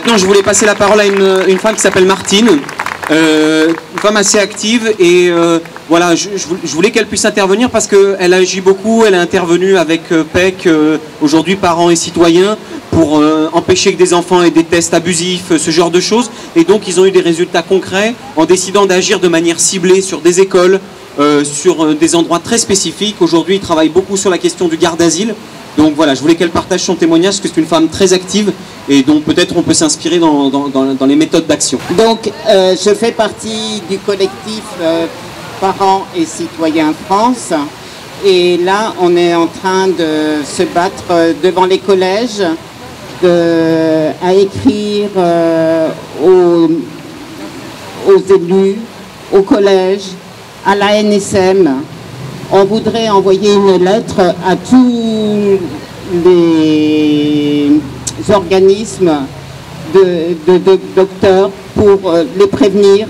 Maintenant, je voulais passer la parole à une femme qui s'appelle Martine, une femme assez active, et voilà, je voulais qu'elle puisse intervenir parce qu'elle agit beaucoup. Elle est intervenue avec PEC, aujourd'hui Parents et Citoyens, pour empêcher que des enfants aient des tests abusifs, ce genre de choses. Et donc, ils ont eu des résultats concrets en décidant d'agir de manière ciblée sur des écoles, sur des endroits très spécifiques. Aujourd'hui, ils travaillent beaucoup sur la question du garde d'asile. Donc voilà, je voulais qu'elle partage son témoignage, parce que c'est une femme très active et dont peut-être on peut s'inspirer dans les méthodes d'action. Donc, je fais partie du collectif Parents et Citoyens France. Et là, on est en train de se battre devant les collèges, à écrire aux élus, aux collèges, à la NSM. On voudrait envoyer une lettre à tous les organismes de docteurs pour les prévenir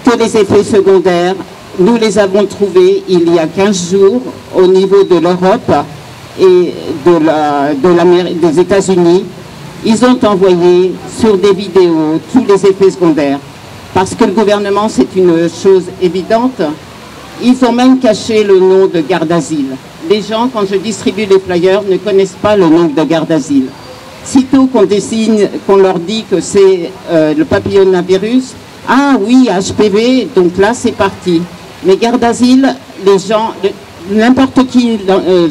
que les effets secondaires, nous les avons trouvés il y a 15 jours au niveau de l'Europe et des États-Unis. Ils ont envoyé sur des vidéos tous les effets secondaires. Parce que le gouvernement, c'est une chose évidente. Ils ont même caché le nom de garde d'asile. Les gens, quand je distribue les flyers, ne connaissent pas le nom de garde d'asile. Sitôt qu'on leur dit que c'est le papillomavirus, ah oui, HPV, donc là c'est parti. Mais garde d'asile, les gens, n'importe qui,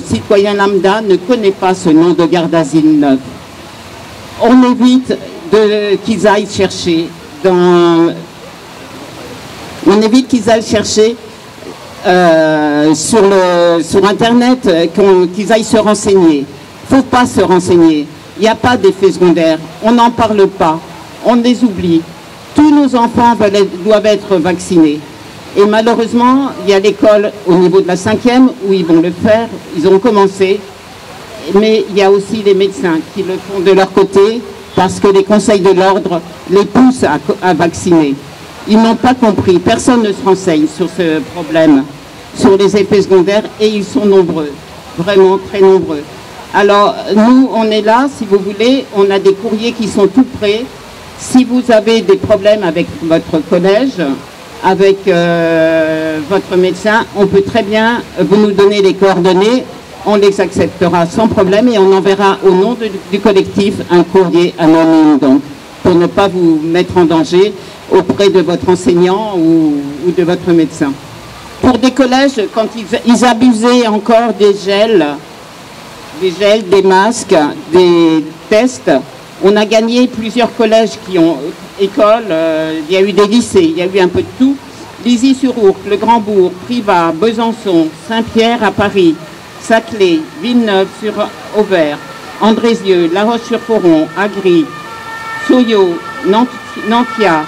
citoyen lambda, ne connaît pas ce nom de garde d'asile neuf. On évite qu'ils aillent chercher sur Internet, qu'ils aillent se renseigner. Il ne faut pas se renseigner. Il n'y a pas d'effet secondaire. On n'en parle pas. On les oublie. Tous nos enfants doivent être vaccinés. Et malheureusement, il y a l'école au niveau de la 5e où ils vont le faire. Ils ont commencé. Mais il y a aussi les médecins qui le font de leur côté parce que les conseils de l'ordre les poussent à vacciner. Ils n'ont pas compris. Personne ne se renseigne sur ce problème, sur les effets secondaires, et ils sont nombreux, vraiment très nombreux. Alors, nous, on est là, si vous voulez, on a des courriers qui sont tout prêts. Si vous avez des problèmes avec votre collège, avec votre médecin, on peut très bien vous nous donner les coordonnées, on les acceptera sans problème et on enverra au nom du collectif un courrier anonyme, donc, pour ne pas vous mettre en danger auprès de votre enseignant ou de votre médecin. Pour des collèges, quand ils abusaient encore des gels, des masques, des tests, on a gagné plusieurs collèges qui ont école, il y a eu des lycées, il y a eu un peu de tout. Lizy-sur-Ourcq, Le Grand-Bourg, Privas, Besançon, Saint-Pierre à Paris, Saclay, Villeneuve-sur-Aubert, Andrézieux, La Roche-sur-Foron, Agry, Soyo, Nantia,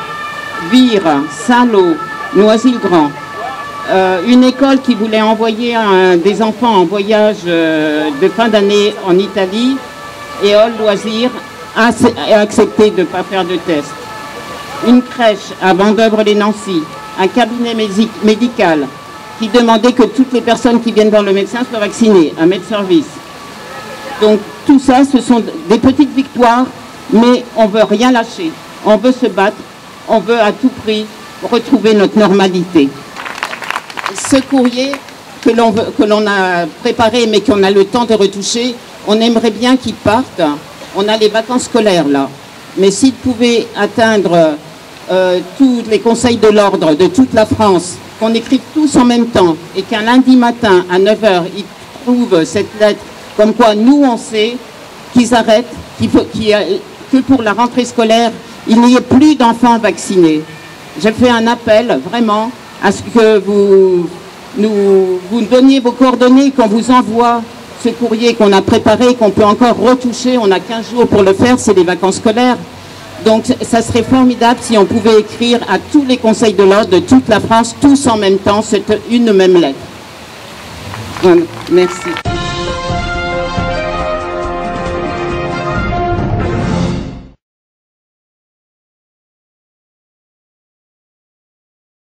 Vire, Saint-Lô, Noisy-le-Grand. Une école qui voulait envoyer des enfants en voyage de fin d'année en Italie, Éole Loisirs, a accepté de ne pas faire de test. Une crèche à Vendeuvre-les-Nancy, un cabinet médical qui demandait que toutes les personnes qui viennent voir le médecin soient vaccinées, un med-service. Donc tout ça, ce sont des petites victoires, mais on ne veut rien lâcher. On veut se battre, on veut à tout prix retrouver notre normalité. Ce courrier que l'on a préparé, mais qu'on a le temps de retoucher, on aimerait bien qu'il parte. On a les vacances scolaires là, mais s'il pouvait atteindre tous les conseils de l'ordre de toute la France, qu'on écrive tous en même temps, et qu'un lundi matin à 9 h, ils trouvent cette lettre, comme quoi nous on sait qu'ils arrêtent, que pour la rentrée scolaire, il n'y ait plus d'enfants vaccinés. Je fais un appel vraiment à ce que vous donniez vos coordonnées, qu'on vous envoie ce courrier qu'on a préparé, qu'on peut encore retoucher. On a 15 jours pour le faire, c'est les vacances scolaires. Donc ça serait formidable si on pouvait écrire à tous les conseils de l'ordre de toute la France, tous en même temps, une même lettre. Voilà, merci.